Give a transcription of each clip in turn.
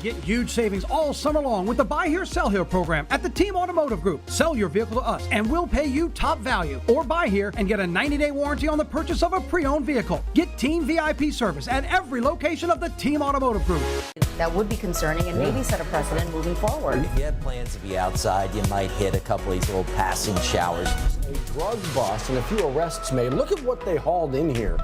Get huge savings all summer long with the Buy Here, Sell Here program at the Team Automotive Group. Sell your vehicle to us and we'll pay you top value. Or buy here and get a 90-day warranty on the purchase of a pre-owned vehicle. Get Team VIP service at every location of the Team Automotive Group. That would be concerning and maybe set a precedent moving forward. If you have plans to be outside, you might hit a couple of these little passing showers. A drug bust and a few arrests made. Look at what they hauled in here.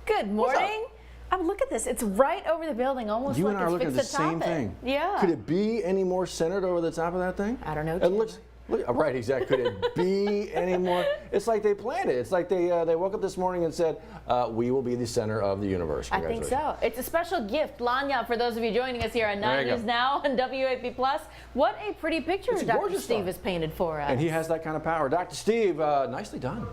Good morning. Look at this. It's right over the building, almost You like and I are looking at the same thing. Yeah. Could it be any more centered over the top of that thing? I don't know. It looks. Right, exactly. Could it be any more? It's like they planned it. It's like they woke up this morning and said, we will be the center of the universe. I think so. It's a special gift, Lanya, for those of you joining us here on 9 News Now and WAFB Plus. What a pretty picture Dr. Steve has painted for us. And he has that kind of power. Dr. Steve, nicely done.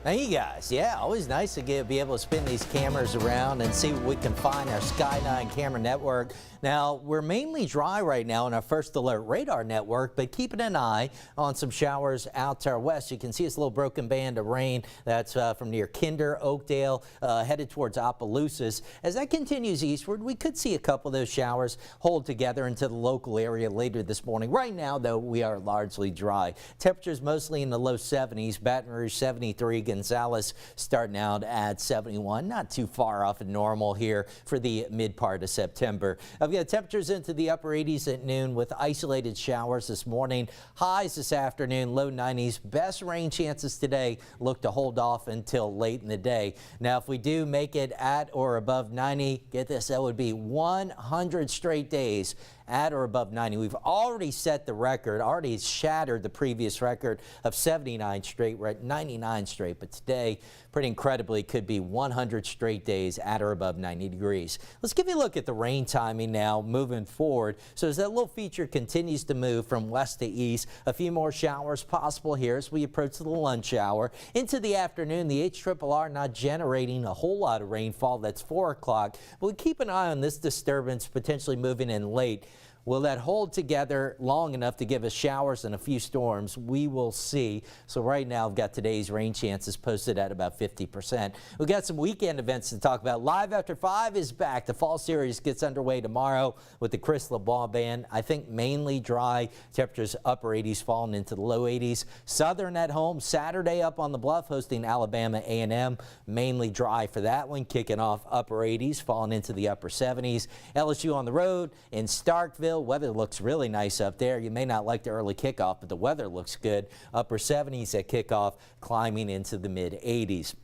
Thank you guys. Yeah, always nice to be able to spin these cameras around and see what we can find our Sky9 camera network. Now, we're mainly dry right now on our first alert radar network, but keeping an eye on some showers out to our west. You can see this little broken band of rain that's from near Kinder, Oakdale, headed towards Opelousas. As that continues eastward, we could see a couple of those showers hold together into the local area later this morning. Right now, though, we are largely dry. Temperatures mostly in the low 70s. Baton Rouge 73, Gonzales starting out at 71. Not too far off of normal here for the mid part of September. I've got temperatures into the upper 80s at noon with isolated showers this morning. Highs this afternoon, low 90s. Best rain chances today look to hold off until late in the day. Now, if we do make it at or above 90, get this, that would be 100 straight days at or above 90. We've already set the record, already shattered the previous record of 79 straight. We're at 99 straight, but today, pretty incredibly, could be 100 straight days at or above 90 degrees. Let's give you a look at the rain timing now moving forward. So as that little feature continues to move from west to east, a few more showers possible here as we approach the lunch hour. Into the afternoon, the HRRR not generating a whole lot of rainfall. That's 4 o'clock. But we keep an eye on this disturbance potentially moving in late. Will that hold together long enough to give us showers and a few storms? We will see. So right now, I've got today's rain chances posted at about 50%. We've got some weekend events to talk about. Live After 5 is back. The fall series gets underway tomorrow with the Chris LeBlanc Band. I think mainly dry. Temperatures upper 80s falling into the low 80s. Southern at home Saturday up on the Bluff hosting Alabama A&M. Mainly dry for that one. Kicking off upper 80s, falling into the upper 70s. LSU on the road in Starkville. Weather looks really nice up there. You may not like the early kickoff, but the weather looks good. Upper 70s at kickoff, climbing into the mid 80s.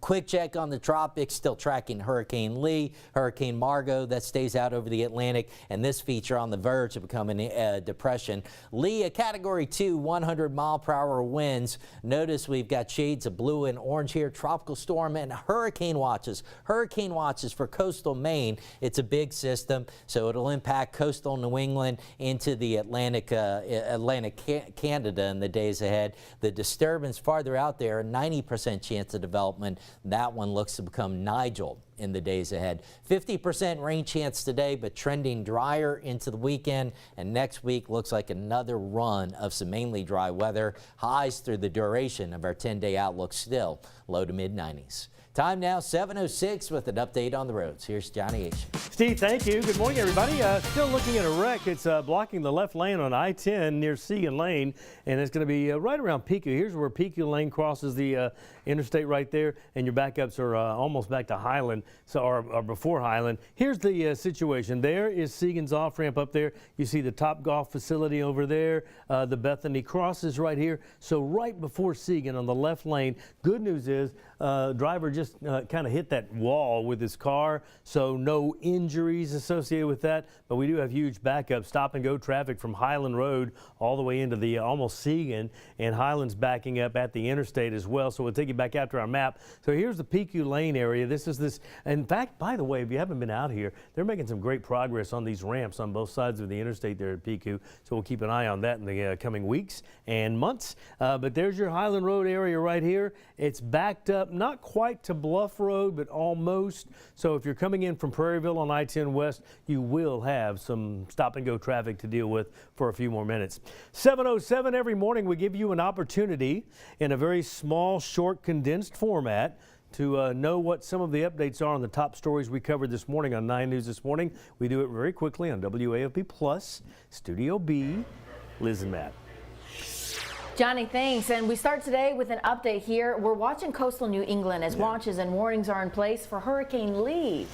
Quick check on the tropics, still tracking Hurricane Lee, Hurricane Margot that stays out over the Atlantic, and this feature on the verge of becoming a depression. Lee, a Category 2, 100-mile-per-hour winds. Notice we've got shades of blue and orange here. Tropical storm and hurricane watches. Hurricane watches for coastal Maine. It's a big system, so it'll impact coastal New England into the Atlantic Canada in the days ahead. The disturbance farther out there, 90% chance of development. That one looks to become Nigel in the days ahead. 50% rain chance today, but trending drier into the weekend. And next week looks like another run of some mainly dry weather. Highs through the duration of our 10-day outlook still low to mid 90s. Time now 7:06 with an update on the roads. Here's Johnny H. Steve, thank you. Good morning, everybody. Still looking at a wreck. It's blocking the left lane on I-10 near Segan Lane, and it's going to be right around Pico. Here's where Pico Lane crosses the interstate right there, and your backups are almost back to Highland, or before Highland. Here's the situation. There is Segan's off-ramp up there. You see the Top Golf facility over there. The Bethany Cross is right here. So right before Segan on the left lane. Good news is driver just kind of hit that wall with his car, so no injuries associated with that, but we do have huge backup stop and go traffic from Highland Road all the way into the almost Segan, and Highland's backing up at the interstate as well, so we'll take you back after our map. So here's the PQ Lane area. This is this, in fact, by the way, if you haven't been out here, they're making some great progress on these ramps on both sides of the interstate there at PQ, so we'll keep an eye on that in the coming weeks and months. But there's your Highland Road area right here. It's backed up, not quite to Bluff Road, but almost. So if you're coming in from Prairieville on I-10 West, you will have some stop and go traffic to deal with for a few more minutes. 7:07 every morning, we give you an opportunity in a very small, short, condensed format to know what some of the updates are on the top stories we covered this morning on 9 News This Morning. We do it very quickly on WAFB Plus, Studio B, Liz and Matt. Johnny, thanks. And we start today with an update here. We're watching coastal New England as watches and warnings are in place for Hurricane Lee.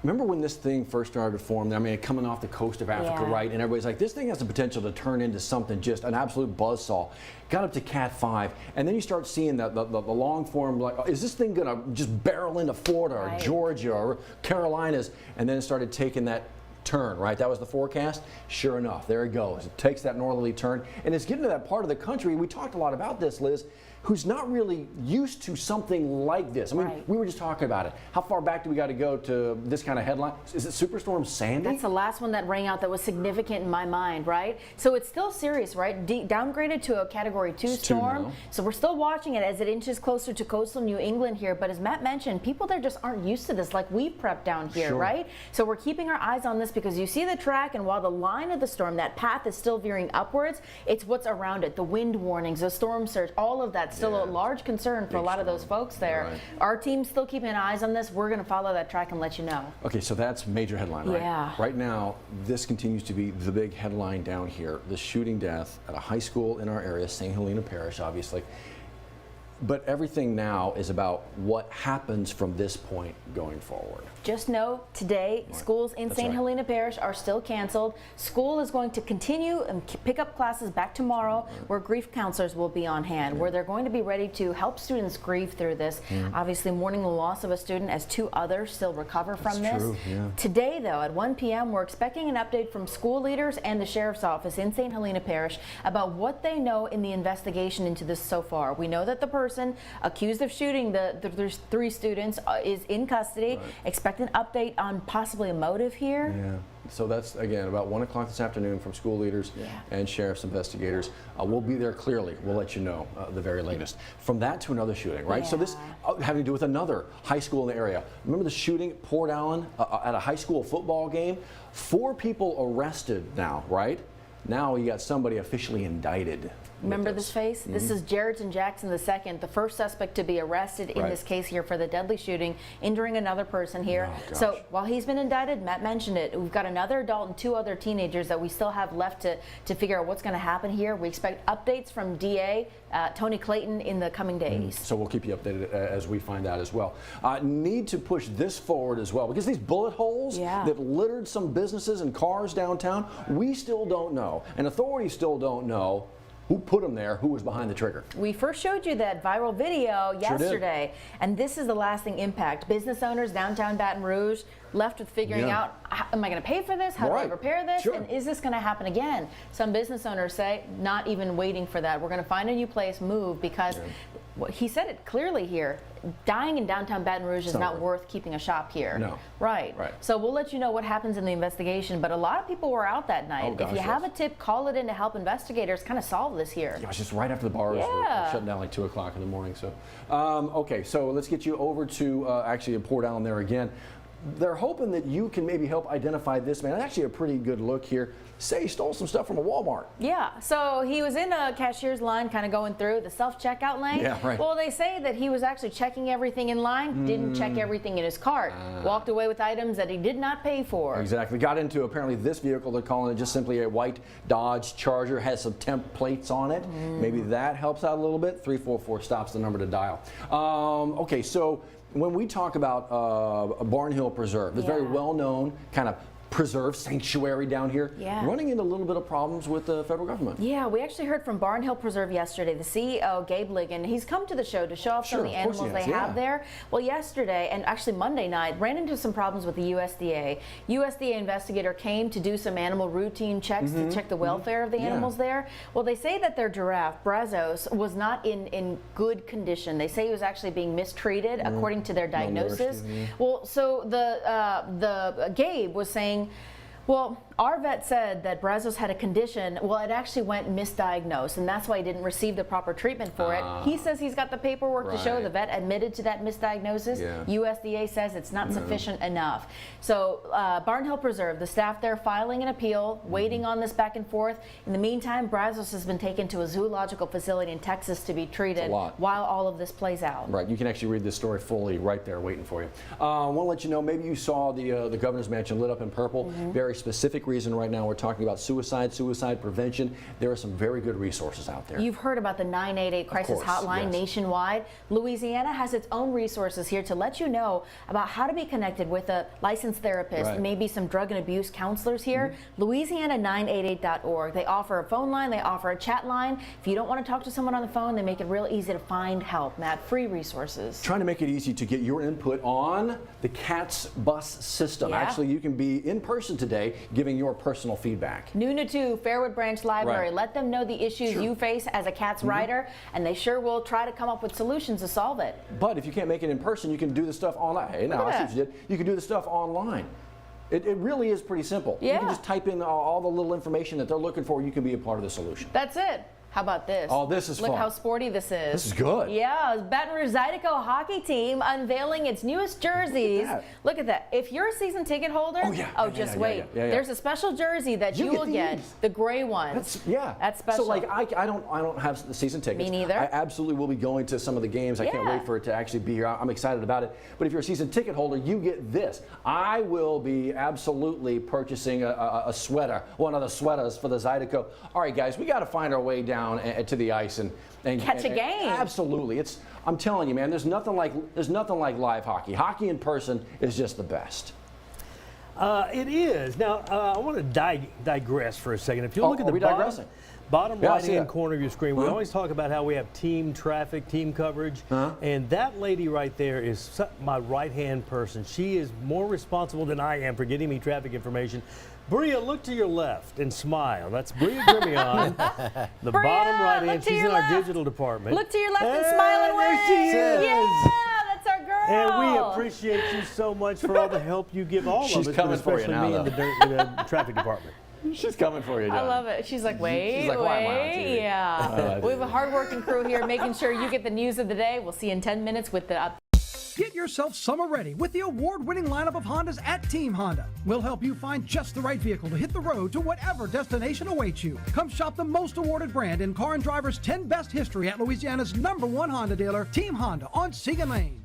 Remember when this thing first started to form? I mean, coming off the coast of Africa, right? And everybody's like, this thing has the potential to turn into something, just an absolute buzzsaw. Got up to Cat 5, and then you start seeing the long form, like, is this thing gonna just barrel into Florida or Georgia or Carolinas? And then it started taking that turn, right? That was the forecast. Sure enough, there it goes. It takes that northerly turn, and it's getting to that part of the country. We talked a lot about this, Liz, who's not really used to something like this. I mean, we were just talking about it. How far back do we got to go to this kind of headline? Is it Superstorm Sandy? That's the last one that rang out that was significant in my mind, right? So it's still serious, right? Downgraded to a Category 2 storm. So we're still watching it as it inches closer to coastal New England here. But as Matt mentioned, people there just aren't used to this like we prepped down here, right? So we're keeping our eyes on this because you see the track, and while the line of the storm, that path is still veering upwards, it's what's around it, the wind warnings, the storm surge, all of that still a large concern for a lot of those folks there. Our team's still keeping eyes on this. We're going to follow that track and let you know. Okay, so that's major headline, right? Yeah. Right now, this continues to be the big headline down here. The shooting death at a high school in our area, St. Helena Parish, obviously. But everything now is about what happens from this point going forward. Just know today, schools in St. Helena Parish are still canceled. School is going to continue and pick up classes back tomorrow, where grief counselors will be on hand, where they're going to be ready to help students grieve through this. Obviously, mourning the loss of a student as 2 others still recover from this. Today, though, at 1 p.m., we're expecting an update from school leaders and the sheriff's office in St. Helena Parish about what they know in the investigation into this so far. We know that the person accused of shooting the 3 students is in custody. Expect an update on possibly a motive here. So that's, again, about 1 o'clock this afternoon from school leaders and sheriff's investigators. We'll be there clearly. We'll let you know the very latest. From that to another shooting, right? So this having to do with another high school in the area. Remember the shooting at Port Allen at a high school football game? 4 people arrested now, right? Now you got somebody officially indicted. Remember this face? This is Jarrettson Jackson II, the first suspect to be arrested in this case here for the deadly shooting, injuring another person here. So while he's been indicted, Matt mentioned it, we've got another adult and 2 other teenagers that we still have left to figure out what's going to happen here. We expect updates from DA Tony Clayton in the coming days. So we'll keep you updated as we find out as well. Need to push this forward as well, because these bullet holes that littered some businesses and cars downtown, we still don't know, and authorities still don't know who put them there, who was behind the trigger. We first showed you that viral video yesterday, and this is the lasting impact. Business owners downtown Baton Rouge left with figuring out, am I going to pay for this? How do I repair this? And is this going to happen again? Some business owners say, not even waiting for that. We're going to find a new place, move, because he said it clearly here. Dying in downtown Baton Rouge is not worth keeping a shop here. No. Right. So we'll let you know what happens in the investigation, but a lot of people were out that night. If you have a tip, call it in to help investigators kind of solve this here. It was just right after the bars were shutting down, like 2 o'clock in the morning. So, okay, so let's get you over to actually Port Allen there again. They're hoping that you can maybe help identify this man. It's actually a pretty good look here. Say he stole some stuff from a Walmart. Yeah, so he was in a cashier's line kind of going through the self-checkout lane. Well, they say that he was actually checking everything in line, didn't check everything in his cart, walked away with items that he did not pay for. Exactly. Got into apparently this vehicle, they're calling it just simply a white Dodge Charger, has some temp plates on it. Maybe that helps out a little bit. 344 stops the number to dial. Okay, so when we talk about Barnhill Preserve, this very well-known kind of preserve sanctuary down here, running into a little bit of problems with the federal government. Yeah, we actually heard from Barnhill Preserve yesterday. The CEO, Gabe Ligon, he's come to the show to show off some of the animals they have there. Well, yesterday, and actually Monday night, ran into some problems with the USDA. USDA investigator came to do some animal routine checks to check the welfare of the animals there. Well, they say that their giraffe, Brazos, was not in good condition. They say he was actually being mistreated according to their diagnosis. Well, so the Gabe was saying, Well, our vet said that Brazos had a condition. Well, it actually went misdiagnosed, and that's why he didn't receive the proper treatment for it. He says he's got the paperwork to show the vet admitted to that misdiagnosis. USDA says it's not sufficient enough. So Barn Hill Preserve, the staff there filing an appeal, waiting on this back and forth. In the meantime, Brazos has been taken to a zoological facility in Texas to be treated while all of this plays out. Right, you can actually read this story fully right there waiting for you. I want to let you know, maybe you saw the governor's mansion lit up in purple. Very specific reason right now we're talking about suicide prevention. There are some very good resources out there. You've heard about the 988 crisis hotline nationwide. Louisiana has its own resources here to let you know about how to be connected with a licensed therapist, maybe some drug and abuse counselors here. Louisiana988.org. They offer a phone line, they offer a chat line. If you don't want to talk to someone on the phone, they make it real easy to find help. Matt, free resources. Trying to make it easy to get your input on the CATS bus system. Actually, you can be in person today giving your personal feedback. Noon to 2, Fairwood Branch Library. Let them know the issues you face as a CATS rider, and they sure will try to come up with solutions to solve it. But if you can't make it in person, you can do the stuff online. Hey, now I see what you did. You can do the stuff online. It really is pretty simple. You can just type in all the little information that they're looking for. You can be a part of the solution. That's it. How about this? Oh, this is fun. Look how sporty this is. This is good. Yeah, Baton Rouge Zydeco hockey team unveiling its newest jerseys. Look at that. If you're a season ticket holder, just wait. There's a special jersey that you will get, the gray one. That's special. So like I don't have the season tickets. Me neither. I absolutely will be going to some of the games. I can't wait for it to actually be here. I'm excited about it. But if you're a season ticket holder, you get this. I will be absolutely purchasing a sweater, one of the sweaters for the Zydeco. All right, guys, we got to find our way down to the ice and catch a game. Absolutely, I'm telling you, man. There's nothing like live hockey. Hockey in person is just the best. It is. Now I want to digress for a second. If you look at the bottom right-hand corner of your screen, we always talk about how we have team traffic, team coverage, and that lady right there is my right-hand person. She is more responsible than I am for getting me traffic information. Bria, look to your left and smile. That's Bria Grimion, the bottom right-hand. She's in our digital department. Look to your left and smile and wave. There she is. Yeah, that's our girl. And we appreciate you so much for all the help you give all of us, coming especially for you now, me in the traffic department. She's coming for you, John. I love it. She's like, wait, wait. Yeah. We have a hard-working crew here making sure you get the news of the day. We'll see you in 10 minutes with the Get yourself summer ready with the award-winning lineup of Hondas at Team Honda. We'll help you find just the right vehicle to hit the road to whatever destination awaits you. Come shop the most awarded brand in Car and Driver's 10 Best history at Louisiana's #1 Honda dealer, Team Honda on Siegen Lane.